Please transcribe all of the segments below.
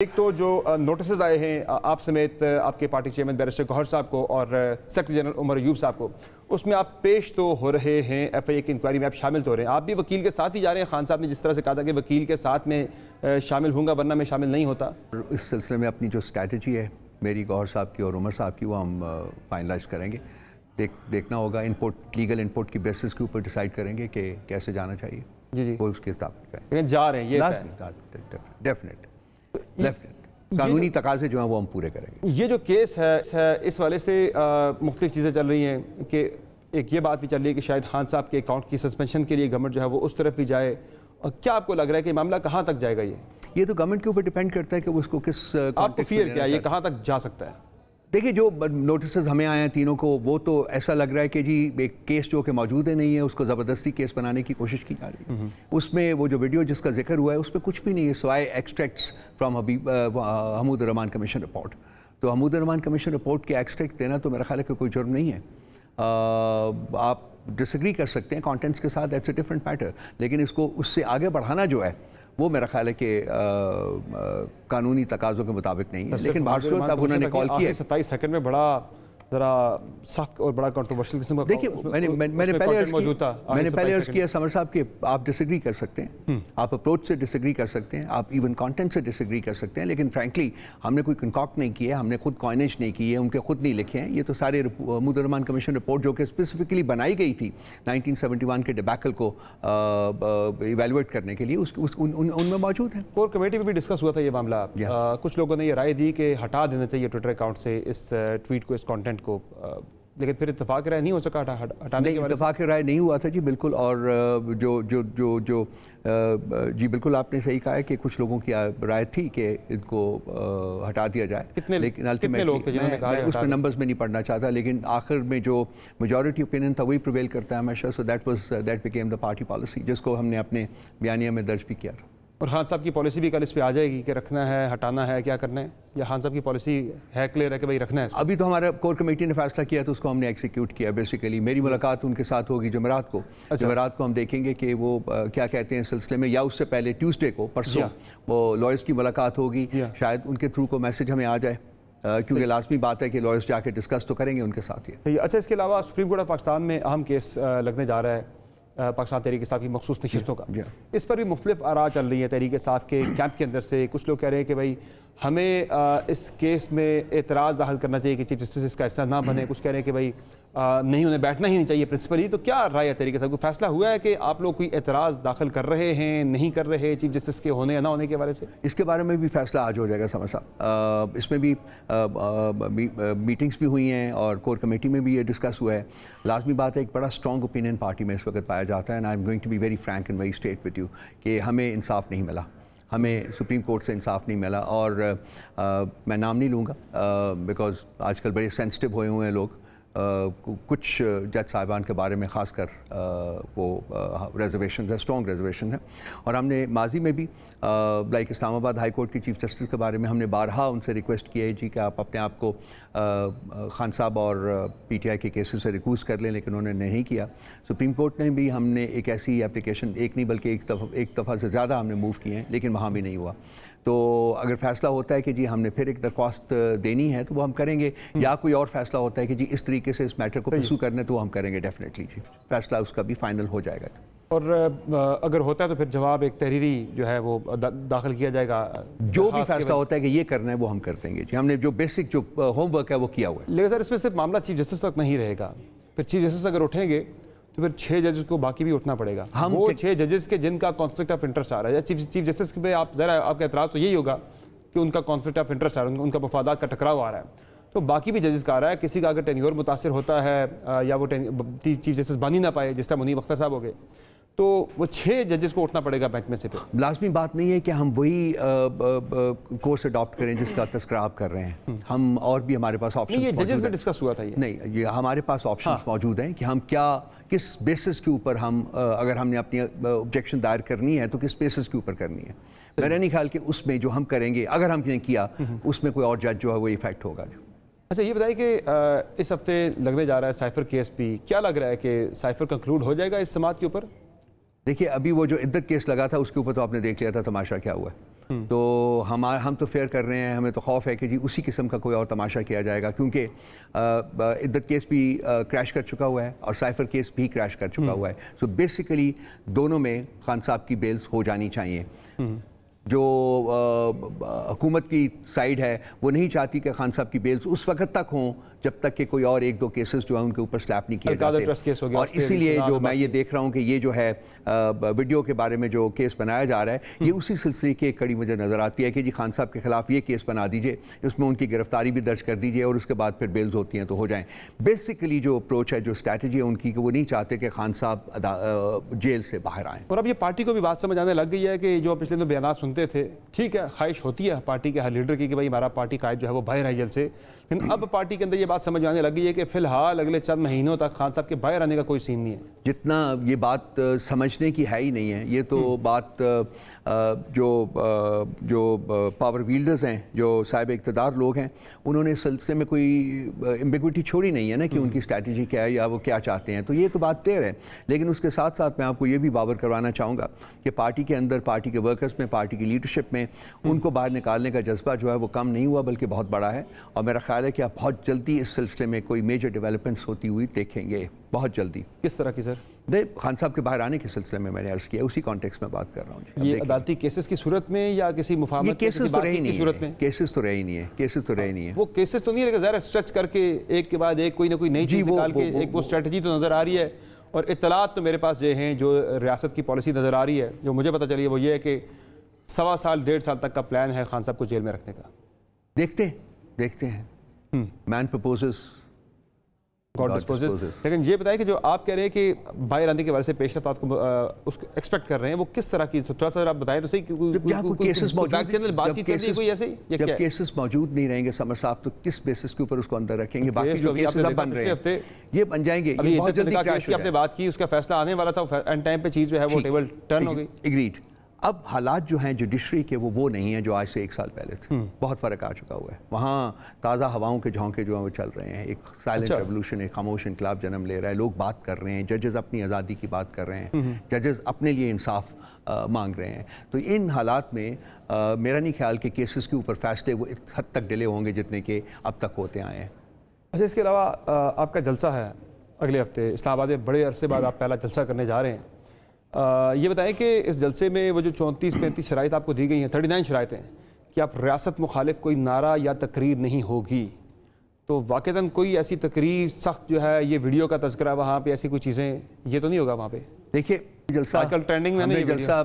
ایک تو جو نوٹسز آئے ہیں آپ سمیت آپ کے پارٹی چیئرمین بیرسٹر گوہر صاحب کو اور سیکرٹری جنرل عمر ایوب صاحب کو، اس میں آپ پیش تو ہو رہے ہیں، ایف آئی اے کی انکوائری میں آپ شامل تو ہو رہے ہیں، آپ بھی وکیل کے ساتھ ہی جا رہے ہیں۔ خان صاحب نے جس طرح سے کہا تھا کہ وکیل کے ساتھ میں شامل ہوں گا ورنہ میں شامل نہیں ہوتا۔ اس سلسلے میں اپنی جو اسٹریٹجی ہے میری، گوہر صاحب کی اور عمر صاحب کی، وہ ہم فائنلائز کریں گے۔ دیکھنا ہوگا لیگل انپوٹ کی بیسس کے اوپر ڈیسائیڈ کریں گے کہ کیسے جانا چاہیے۔ جی وہ اس کے حساب سے جا رہے ہیں، یہ ڈیفینیٹ قانونی تقاضے جو ہیں وہ ہم پورے کریں گے۔ یہ جو کیس ہے اس والے سے مختلف چیزیں چل رہی ہیں کہ ایک یہ بات بھی چل رہی ہے کہ شاید خان صاحب کے اکاؤنٹ کی سسپینشن کے لیے گورنمنٹ جو ہے وہ اس طرف بھی جائے۔ کیا آپ کو لگ رہا ہے کہ معاملہ کہاں تک جائے گا؟ یہ تو گورنمنٹ کے اوپر ڈیپینڈ کرتا ہے کہ وہ اس کو کس، آپ کو فیئر کیا ہے یہ کہاں تک جا سکتا ہے؟ دیکھیے جو نوٹسز ہمیں آئے ہیں تینوں کو، وہ تو ایسا لگ رہا ہے کہ جی ایک کیس جو کہ موجود ہے نہیں ہے، اس کو زبردستی کیس بنانے کی کوشش کی جا رہی ہے۔ اس میں وہ جو ویڈیو جس کا ذکر ہوا ہے اس پہ کچھ بھی نہیں ہے سوائے extracts from Hamoodur Rahman commission report. تو حمود الرحمان کمیشن رپورٹ کے ایکسٹریکٹ دینا تو میرا خیال ہے کہ کوئی جرم نہیں ہے۔ آپ ڈس ایگری کر سکتے ہیں کانٹینٹس کے ساتھ، دیٹس اے ڈفرنٹ میٹر، لیکن اس کو اس سے آگے بڑھانا جو ہے وہ میرا خیال ہے کہ قانونی تقاضوں کے مطابق نہیں ہے۔ لیکن بہر صورت اب انہوں نے کال کی ہے 27 سیکنڈ میں بڑا ذرا سخت اور بڑا کنٹروورشل قسم کا، دیکھیے میں نے پہلے عرض کیا سمر صاحب کہ آپ ڈس ایگری کر سکتے ہیں، آپ اپروچ سے ڈس ایگری کر سکتے ہیں، آپ ایون کانٹینٹ سے ڈس ایگری کر سکتے ہیں، لیکن فرینکلی ہم نے کوئی کنکاکٹ نہیں کیا ہے، ہم نے خود کوائنیج نہیں کی ہے، ان کے خود نہیں لکھے ہیں۔ یہ تو سارے حمود الرحمان کمیشن رپورٹ جو کہ اسپیسیفکلی بنائی گئی تھی 1971 کے ڈیبیکل کو ایویلویٹ کرنے کے لیے، ان میں موجود ہے۔ کور کمیٹی میں بھی ڈسکس ہوا تھا یہ معاملہ۔ کچھ لوگوں نے یہ رائے دی کہ ہٹا دینا چاہیے ٹویٹر اکاؤنٹ سے اس ٹویٹ کو، اس کانٹینٹ کو، لیکن پھر اتفاق رائے نہیں ہو سکا ہٹانے کے، اتفاق رائے نہیں ہوا تھا جی، بالکل۔ اور جی بالکل آپ نے صحیح کہا ہے کہ کچھ لوگوں کی رائے تھی کہ ان کو ہٹا دیا جائے، لیکن اس میں نمبرز میں نہیں پڑھنا چاہتا، لیکن آخر میں جو میجورٹی اوپینین تھا وہی پریویل کرتا ہے ہمیشہ۔ So that became the party policy, جس کو ہم نے اپنے بیانیہ میں درج بھی کیا تھا۔ اور خان صاحب کی پالیسی بھی کل اس پہ آ جائے گی کہ رکھنا ہے، ہٹانا ہے، کیا کرنا ہے؟ یا خان صاحب کی پالیسی ہے کلیئر ہے کہ بھائی رکھنا ہے؟ ابھی تو ہمارا کور کمیٹی نے فیصلہ کیا تو اس کو ہم نے ایکسیکیوٹ کیا۔ بیسیکلی میری ملاقات ان کے ساتھ ہوگی جمعرات کو۔ جمعرات کو ہم دیکھیں گے کہ وہ کیا کہتے ہیں اس سلسلے میں، یا اس سے پہلے ٹیوزڈے کو، پرسوں وہ لائرز کی ملاقات ہوگی، شاید ان کے تھرو کو میسج ہمیں آ جائے، کیونکہ لازمی بات ہے کہ لائرز جا کے ڈسکس تو کریں گے ان کے ساتھ ہی۔ اچھا، اس کے علاوہ سپریم کورٹ آف پاکستان میں اہم کیس لگنے جا رہا ہے پاکستان تحریک انصاف کی مخصوص نشستوں کا۔ اس پر بھی مختلف آراء چل رہی ہیں تحریک انصاف کے کیمپ کے اندر سے۔ کچھ لوگ کہہ رہے ہیں کہ بھائی ہمیں اس کیس میں اعتراض داخل کرنا چاہیے کہ چیف جسٹس اس کا حصہ نہ بنے۔ کچھ کہہ رہے ہیں کہ بھائی نہیں، انہیں بیٹھنا ہی نہیں چاہیے پرنسپلی۔ تو کیا رائے ہے تحریک انصاف کو؟ فیصلہ ہوا ہے کہ آپ لوگ کوئی اعتراض داخل کر رہے ہیں، نہیں کر رہے چیف جسٹس کے ہونے یا نہ ہونے کے بارے سے؟ اس کے بارے میں بھی فیصلہ آج ہو جائے گا سمر صاحب۔ اس میں بھی میٹنگز بھی ہوئی ہیں اور کور کمیٹی میں بھی یہ ڈسکس ہوا ہے۔ لازمی بات ہے ایک بڑا اسٹرانگ اوپینین پارٹی میں اس وقت پایا جاتا ہے، and I am going to be very frank and very straight with you کہ ہمیں انصاف نہیں ملا، ہمیں سپریم کورٹ سے انصاف نہیں ملا۔ اور میں نام نہیں لوں گا بیکاز آج کل بڑے سینسٹیو ہوئے ہیں لوگ، کچھ جج صاحبان کے بارے میں خاص کر وہ ریزرویشنز ہیں، اسٹرانگ ریزرویشن ہیں۔ اور ہم نے ماضی میں بھی لائک اسلام آباد ہائی کورٹ کے چیف جسٹس کے بارے میں ہم نے بارہا ان سے ریکویسٹ کی ہے جی کہ آپ اپنے آپ کو خان صاحب اور پی ٹی آئی کے کیسز سے ریکوز کر لیں، لیکن انہوں نے نہیں کیا۔ سپریم کورٹ نے بھی ہم نے ایک ایسی اپلیکیشن، ایک نہیں بلکہ ایک دفعہ سے زیادہ ہم نے موو کیے ہیں، لیکن وہاں بھی نہیں ہوا۔ تو اگر فیصلہ ہوتا ہے کہ جی ہم نے پھر ایک درخواست دینی ہے تو وہ ہم کریں گے، یا کوئی اور فیصلہ ہوتا ہے کہ جی اس طریقے سے اس میٹر کو پرسو کرنا ہے تو وہ ہم کریں گے ڈیفینیٹلی جی، فیصلہ اس کا بھی فائنل ہو جائے گا۔ اور اگر ہوتا ہے تو پھر جواب ایک تحریری جو ہے وہ داخل کیا جائے گا، جو بھی فیصلہ ہوتا ہے کہ یہ کرنا ہے وہ ہم کر دیں گے جی۔ ہم نے جو بیسک جو ہوم ورک ہے وہ کیا ہوا ہے۔ لیکن سر اس میں صرف معاملہ چیف جسٹس تک نہیں رہے گا، پھر چیف جسٹس اگر اٹھیں گے تو پھر 6 ججز کو باقی بھی اٹھنا پڑے گا۔ وہ 6 ججز کے جن کا کانفلکٹ آف انٹرسٹ آ رہا ہے، چیف جسٹس پہ آپ ذرا آپ کا اعتراض تو یہی ہوگا کہ ان کا کانفلکٹ آف انٹرسٹ آ رہا ہے، ان کا مفادات کا ٹکراؤ آ رہا ہے، تو باقی بھی ججز کا آ رہا ہے۔ کسی کا اگر ٹینیور متاثر ہوتا ہے یا وہ چیف جسٹس بن ہی نہ پائے، جس طرح منیب اختر صاحب ہو گئے، تو وہ 6 ججز کو اٹھنا پڑے گا بینچ میں سے۔ پھر لازمی بات نہیں ہے کہ ہم وہی کورس اڈاپٹ کریں جس کا تذکرہ آپ کر رہے ہیں، ہم اور بھی ہمارے پاس آپشن، یہ ججز میں ڈسکس ہوا تھا، نہیں یہ ہمارے پاس آپشنز موجود ہیں کہ ہم کیا کس بیسس کے اوپر ہم اگر ہم نے اپنی آبجیکشن دائر کرنی ہے تو کس بیسس کے اوپر کرنی ہے۔ میرا نہیں خیال کہ اس میں جو ہم کریں گے اگر ہم نے کیا اس میں کوئی اور جج جو ہے وہ ایفیکٹ ہوگا۔ اچھا یہ بتائیے کہ اس ہفتے لگنے جا رہا ہے سائفر کیس بھی، کیا لگ رہا ہے کہ سائفر کنکلوڈ ہو جائے گا اس سماعت کے اوپر؟ دیکھیے ابھی وہ جو عدت کیس لگا تھا اس کے اوپر تو آپ نے دیکھ لیا تھا تماشا کیا ہوا ہے۔ تو ہم تو فیئر کر رہے ہیں. ہمیں تو خوف ہے کہ جی اسی قسم کا کوئی اور تماشا کیا جائے گا, کیونکہ عدت کیس بھی کریش کر چکا ہوا ہے اور سائفر کیس بھی کریش کر چکا ہوا ہے. سو بیسیکلی دونوں میں خان صاحب کی بیلز ہو جانی چاہیے. جو حکومت کی سائیڈ ہے وہ نہیں چاہتی کہ خان صاحب کی بیلز اس وقت تک ہوں جب تک کہ کوئی اور 1-2 کیسز جو ہیں ان کے اوپر سلیپ نہیں کیے جاتے. اور اسی لیے جو میں یہ دیکھ رہا ہوں کہ یہ جو ہے ویڈیو کے بارے میں جو کیس بنایا جا رہا ہے یہ اسی سلسلے کی ایک کڑی مجھے نظر آتی ہے کہ جی خان صاحب کے خلاف یہ کیس بنا دیجئے, اس میں ان کی گرفتاری بھی درج کر دیجئے اور اس کے بعد پھر بیلز ہوتی ہیں تو ہو جائیں. بیسیکلی جو اپروچ ہے, جو اسٹریٹجی ہے ان کی, کہ وہ نہیں چاہتے کہ خان صاحب جیل سے باہر آئیں. اور اب یہ پارٹی کو بھی بات سمجھ آنے لگ گئی ہے کہ جو پچھلے دنوں بیانات سنتے تھے, ٹھیک ہے خواہش ہوتی ہے پارٹی کے ہر لیڈر کی کہ بھائی ہمارا پارٹی قائد جو ہے وہ باہر آئے جیل سے, لیکن اب پارٹی کے اندر یہ بات سمجھ آنے لگ گئی ہے کہ فی الحال اگلے چند مہینوں تک خان صاحب کے باہر آنے کا کوئی سین نہیں ہے. جتنا یہ بات سمجھنے کی ہے ہی نہیں ہے, یہ تو بات جو پاور ویلڈرز ہیں, جو صاحب اقتدار لوگ ہیں, انہوں نے اس سلسلے میں کوئی ایمبیگوٹی چھوڑی نہیں ہے نا کہ ان کی اسٹریٹجی کیا ہے یا وہ کیا چاہتے ہیں. تو یہ تو بات طے ہے, لیکن اس کے ساتھ ساتھ میں آپ کو یہ بھی باور کروانا چاہوں گا کہ پارٹی کے اندر, پارٹی کے ورکرز میں, پارٹی کی لیڈرشپ میں ان کو باہر نکالنے کا جذبہ جو ہے وہ کم نہیں ہوا بلکہ بہت بڑا ہے. اور میرا خیال ہے کہ آپ بہت جلدی اس سلسلے میں کوئی میجر ڈیولپمنٹس ہوتی ہوئی دیکھیں گے, بہت جلدی. کس طرح کی سر؟ خان صاحب کے باہر آنے کے سلسلے میں نے عرض کیا, اسی کانٹیکس میں بات کر رہا ہوں. یہ عدالتی کیسز کی صورت میں یا کسی مفاہمت کی صورت میں؟ کیسز تو رہے ہی نہیں ہے, کیسز تو رہے نہیں ہے. وہ کیسز تو نہیں ہے لیکن ظاہر اسٹریچ کر کے ایک کے بعد ایک کوئی نہ کوئی نئی چیز نکال کے ایک وہ اسٹریٹجی تو نظر آ رہی ہے. اور اطلاعات تو میرے پاس یہ ہیں, جو ریاست کی پالیسی نظر آ رہی ہے, جو مجھے پتہ چلی ہے وہ یہ ہے کہ 1.25 سال 1.5 سال تک کا پلان ہے خان صاحب کو جیل میں رکھنے کا. دیکھتے ہیں. مین پرپوزز گاڈ ڈسپوزز. لیکن یہ بتائیں کہ جو آپ کہہ رہے ہیں کہ باہر آنے کے بارے سے پیش رفت آپ کو اس ایکسپیکٹ کر رہے ہیں, وہ کس طرح کی, تھوڑا سا آپ بتائیں تو صحیح. جب کیسز موجود نہیں رہیں گے سمر صاحب تو کس بیسس کے اوپر اس کو اندر رکھیں گے؟ باقی جو کیسز اب بن رہے ہیں یہ بن جائیں گے. بہت جلدی آپ نے بات کی, اس کا فیصلہ آنے والا تھا, اینڈ ٹائم پہ چیز جو ہے وہ ٹیبل ٹرن ہو گئی. ایگریڈ. اب حالات جو ہیں جوڈیشری کے وہ نہیں ہیں جو آج سے 1 سال پہلے تھے. بہت فرق آ چکا ہوا ہے. وہاں تازہ ہواؤں کے جھونکے جو ہیں وہ چل رہے ہیں. ایک سائلنٹ ریولوشن, ایک خاموش انقلاب جنم لے رہا ہے. لوگ بات کر رہے ہیں, ججز اپنی آزادی کی بات کر رہے ہیں, ججز اپنے لیے انصاف مانگ رہے ہیں. تو ان حالات میں میرا نہیں خیال کہ کیسز کے اوپر فیصلے وہ اس حد تک ڈیلے ہوں گے جتنے کہ اب تک ہوتے آئے ہیں. اچھا, اس کے علاوہ آپ کا جلسہ ہے اگلے ہفتے اسلام آباد میں, بڑے عرصے بعد آپ پہلا جلسہ کرنے جا رہے ہیں. یہ بتائیں کہ اس جلسے میں وہ جو 34-35 شرائط آپ کو دی گئی ہیں, 39 شرائطیں, کہ آپ ریاست مخالف کوئی نعرہ یا تقریر نہیں ہوگی, تو واقعتاً کوئی ایسی تقریر سخت جو ہے, یہ ویڈیو کا تذکرہ وہاں پہ, ایسی کوئی چیزیں یہ تو نہیں ہوگا وہاں پہ؟ دیکھیے جلسہ آج کل ٹرینڈنگ میں نہیں, جلسہ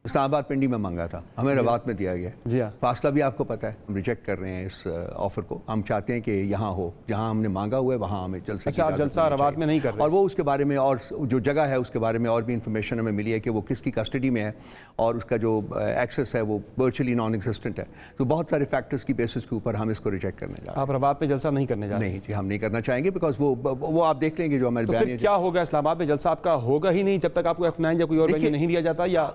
اسلام آباد پنڈی میں مانگا تھا, ہمیں روات میں دیا گیا. جی ہاں, فاصلہ بھی آپ کو پتہ ہے, ہم ریجیکٹ کر رہے ہیں اس آفر کو. ہم چاہتے ہیں کہ یہاں ہو, جہاں ہم نے مانگا ہوا ہے وہاں ہمیں جلسہ. اچھا, آپ جلسہ روات میں نہیں کر رہے؟ اور وہ اس کے بارے میں, اور جو جگہ ہے اس کے بارے میں اور بھی انفارمیشن ہمیں ملی ہے کہ وہ کس کی کسٹڈی میں ہے, اور اس کا جو ایکسیس ہے وہ ورچولی نان ایگزسٹنٹ ہے. تو بہت سارے فیکٹرز کی بیسس کے اوپر ہم اس کو ریجیکٹ کرنے جا رہے ہیں. آپ روات میں جلسہ نہیں کرنے جا رہے؟ نہیں جی, ہم نہیں کرنا چاہیں گے, بیکاز وہ آپ دیکھ لیں گے جو ہمارے بیان ہے. کیا ہوگا اسلام آباد میں جلسہ آپ کا ہوگا ہی نہیں جب تک آپ کو F9 یا کوئی اور وینیو نہیں دیا جاتا, یا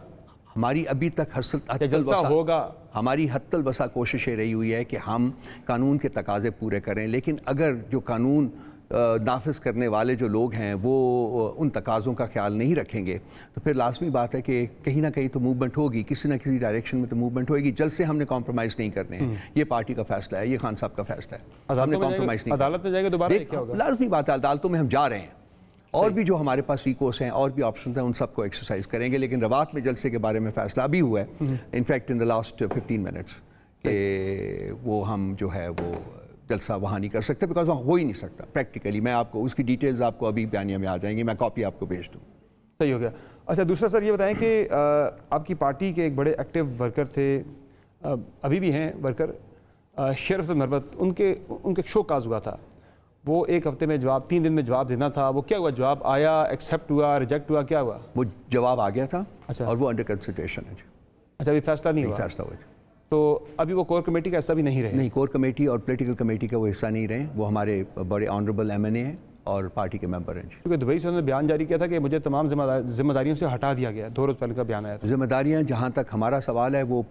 ہماری ابھی تک جلسہ ہوگا؟ ہماری حد الوسع کوشش یہ رہی ہوئی ہے کہ ہم قانون کے تقاضے پورے کریں, لیکن اگر جو قانون نافذ کرنے والے جو لوگ ہیں وہ ان تقاضوں کا خیال نہیں رکھیں گے تو پھر لازمی بات ہے کہ کہیں نہ کہیں تو موومنٹ ہوگی, کسی نہ کسی ڈائریکشن میں تو موومنٹ ہوگی. جلسے ہم نے کمپرومائز نہیں کرنے ہیں, یہ پارٹی کا فیصلہ ہے, یہ خان صاحب کا فیصلہ ہے. ہم نے کمپرومائز نہیں, عدالت میں جائیں گے دوبارہ, لازمی بات ہے عدالتوں میں ہم جا رہے ہیں, اور بھی جو ہمارے پاس ریکورس ہیں اور بھی آپشنز ہیں ان سب کو ایکسرسائز کریں گے. لیکن روات میں جلسے کے بارے میں فیصلہ ابھی ہوا ہے, in fact in the last 15 minutes, کہ وہ ہم جو ہے وہ جلسہ وہاں نہیں کر سکتے, بیکاز وہاں ہو ہی نہیں سکتا پریکٹیکلی. میں آپ کو اس کی ڈیٹیلز آپ کو ابھی بیانیہ میں آ جائیں گی, میں کاپی آپ کو بھیج دوں. صحیح ہو گیا. اچھا, دوسرا سر یہ بتائیں کہ آپ کی پارٹی کے ایک بڑے ایکٹیو ورکر تھے, ابھی بھی ہیں ورکر, شیرف مربت, ان کے شو کاز ہوا تھا. وہ 1 ہفتے میں جواب, 3 دن میں جواب دینا تھا. وہ کیا ہوا, جواب آیا, ایکسیپٹ ہوا, ریجیکٹ ہوا, کیا ہوا؟ وہ جواب آ گیا تھا. اچھا, اور وہ انڈر کنسیڈریشن ہے. اچھا, ابھی فیصلہ نہیں ہوا؟ فیصلہ ہوا. تو ابھی وہ کور کمیٹی کا حصہ بھی نہیں رہے؟ نہیں, کور کمیٹی اور پولیٹیکل کمیٹی کا وہ حصہ نہیں رہے. وہ ہمارے بڑے آنریبل ایم این اے ہیں, اور پارٹی کے ممبر ہیں. کیونکہ دبئی سے انہوں نے بیان جاری کیا تھا کہ مجھے تمام ذمہ داریوں سے ہٹا دیا گیا. 2 روز پہلے کا بیان آیا تھا. ذمہ داریاں جہاں تک ہمارا سوال ہے وہ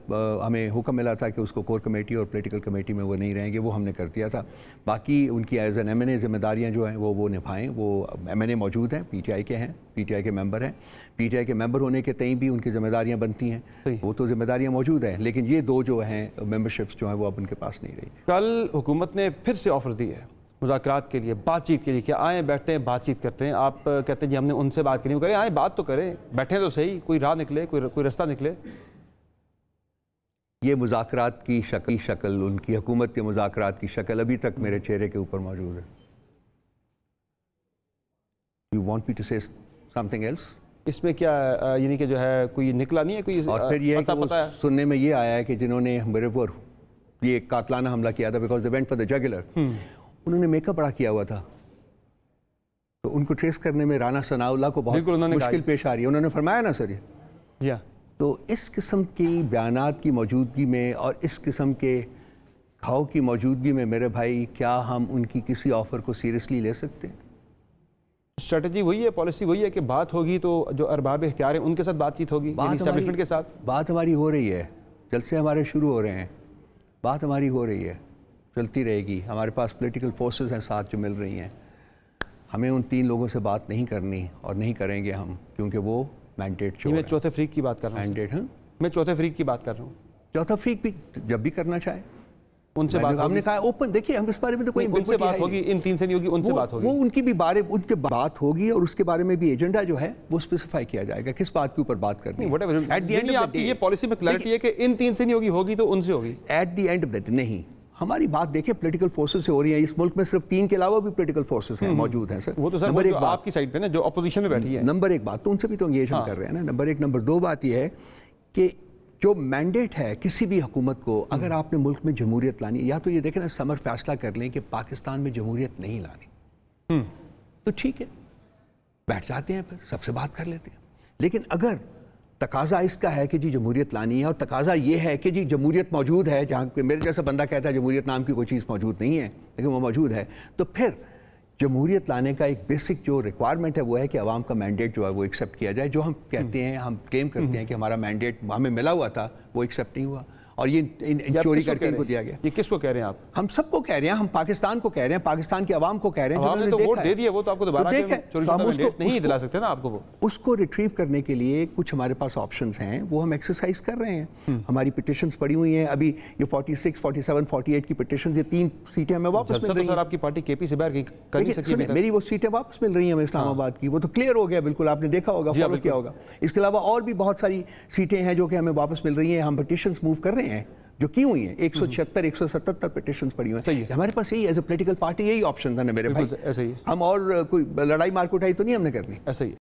ہمیں حکم ملا تھا کہ اس کو کور کمیٹی اور پولیٹیکل کمیٹی میں وہ نہیں رہیں گے, وہ ہم نے کر دیا تھا. باقی ان کی ایز این ایم این اے ذمہ داریاں جو ہیں وہ نبھائیں. وہ ایم این اے موجود ہیں, پی ٹی آئی کے ہیں, پی ٹی آئی کے ممبر ہیں. پی ٹی آئی کے ممبر ہونے کے تئیں بھی ان کی ذمہ داریاں بنتی ہیں, وہ تو ذمہ داریاں موجود ہیں, لیکن یہ 2 جو ہیں ممبرشپس جو ہیں وہ اب ان کے پاس نہیں رہی. کل حکومت نے پھر سے آفر دی ہے مذاکرات کے لیے, بات چیت کے لیے, کہ آئیں بیٹھتے ہیں بات چیت کرتے ہیں. آپ کہتے ہیں جی ہم نے ان سے بات کرنی, وہ کریں آئیں بات تو کریں, بیٹھیں تو صحیح, کوئی راہ نکلے, کوئی رستہ نکلے. یہ مذاکرات کی شکل ان کی حکومت کے مذاکرات کی شکل ابھی تک میرے چہرے کے اوپر موجود ہے. You want me to say something else? اس میں کیا یعنی کہ جو ہے کوئی نکلا نہیں ہے کوئی؟ اور پھر یہ سننے میں یہ آیا ہے کہ جنہوں نے میرے پر یہ قاتلانہ حملہ کیا تھا because they went for the jugular, انہوں نے میک اپ بڑا کیا ہوا تھا, تو ان کو ٹریس کرنے میں رانا ثناء اللہ کو بہت مشکل پیش آ رہی ہے. انہوں نے فرمایا نا سر یہ. جی ہاں. تو اس قسم کی بیانات کی موجودگی میں اور اس قسم کے کھاؤ کی موجودگی میں میرے بھائی کیا ہم ان کی کسی آفر کو سیریسلی لے سکتے ہیں؟ اسٹریٹجی وہی ہے, پالیسی وہی ہے کہ بات ہوگی تو جو ارباب اختیار ہیں ان کے ساتھ بات چیت ہوگی, اسٹیبلشمنٹ کے ساتھ. بات ہماری ہو رہی ہے, جلسے ہمارے شروع ہو رہے ہیں, بات ہماری ہو رہی ہے, چلتی رہے گی. ہمارے پاس پولیٹیکل فورسز ہیں ساتھ جو مل رہی ہیں. ہمیں ان 3 لوگوں سے بات نہیں کرنی اور نہیں کریں گے ہم, کیونکہ وہ مینڈیٹ چھوڑ رہے ہیں. میں چوتھے فریق کی بات کر رہا ہوں. مینڈیٹ, میں چوتھے فریق کی بات کر رہا ہوں. چوتھا فریق بھی جب بھی کرنا چاہے ان سے بات, ہم نے کہا اوپن, دیکھیے ہم اس بارے میں تو کوئی ان سے بات ہوگی, ان 3 سے نہیں ہوگی, ان سے بات ہوگی. وہ ان کی بھی ان کے بات ہوگی اور اس کے بارے میں بھی ایجنڈا جو ہے وہ اسپیسیفائی کیا جائے گا کس بات کے اوپر بات کرنی ہے. آپ کی یہ پالیسی میں کلیئرٹی ہے کہ ان 3 سے نہیں ہوگی تو ان سے ہوگی. At the end of that نہیں, ہماری بات دیکھیں پولیٹیکل فورسز سے ہو رہی ہے. اس ملک میں صرف 3 کے علاوہ بھی پولیٹیکل فورسز ہیں موجود ہیں سر. وہ تو سر آپ کی سائڈ پہ نا جو اپوزیشن میں بیٹھی ہے. نمبر 1 بات تو ان سے بھی تو انگیج ہم کر رہے ہیں نا, نمبر 1. نمبر 2 بات یہ ہے کہ جو مینڈیٹ ہے کسی بھی حکومت کو, اگر آپ نے ملک میں جمہوریت لانی, یا تو یہ دیکھیں نا سمر فیصلہ کر لیں کہ پاکستان میں جمہوریت نہیں لانی, تو ٹھیک ہے بیٹھ جاتے ہیں, پھر سب سے بات کر لیتے ہیں. لیکن اگر تقاضا اس کا ہے کہ جی جمہوریت لانی ہے اور تقاضا یہ ہے کہ جی جمہوریت موجود ہے, جہاں پہ میرے جیسا بندہ کہتا ہے جمہوریت نام کی کوئی چیز موجود نہیں ہے لیکن وہ موجود ہے, تو پھر جمہوریت لانے کا ایک بیسک جو ریکوائرمنٹ ہے وہ ہے کہ عوام کا مینڈیٹ جو ہے وہ ایکسیپٹ کیا جائے. جو ہم کہتے ہیں, ہم کلیم کرتے ہیں کہ ہمارا مینڈیٹ ہمیں ملا ہوا تھا, وہ ایکسیپٹ نہیں ہوا اور یہ چوری کر کے ان کو دیا گیا. یہ کس کو کہہ رہے ہیں آپ؟ ہم سب کو کہہ رہے ہیں, ہم پاکستان کو کہہ رہے ہیں, پاکستان کی عوام کو کہہ رہے ہیں. عوام نے تو ووٹ دے دیا, وہ تو آپ کو دوبارہ نہیں دلا سکتے نا آپ کو. وہ اس کو ریٹریو کرنے کے لیے کچھ ہمارے پاس آپشنز ہیں, وہ ہم ایکسرسائز کر رہے ہیں. ہماری پٹیشنز پڑی ہوئی ہیں ابھی, یہ 46, 47, 48 کی پٹیشنز, یہ 3 سیٹیں ہمیں واپس مل رہی ہیں. سر آپ کی پارٹی کے پی سے باہر کر نہیں سکی, میری وہ سیٹیں واپس مل رہی ہیں اسلام آباد کی, وہ تو کلیئر ہو گیا بالکل, آپ نے دیکھا ہوگا, فالو کیا ہوگا. اس کے علاوہ اور بھی بہت ساری سیٹیں ہیں جو کہ ہمیں واپس مل رہی ہیں. ہم پٹیشنز موو کر رہے ہیں جو کی ہوئی ہیں, 176 177 پٹیشنز پڑی ہوئی ہیں. ہمارے پاس یہی ایز اے پولیٹیکل پارٹی یہی آپشن تھا نا میرے بھائی. ہم اور کوئی لڑائی مار کوٹائی تو نہیں ہم نے کرنی. ایسا ہی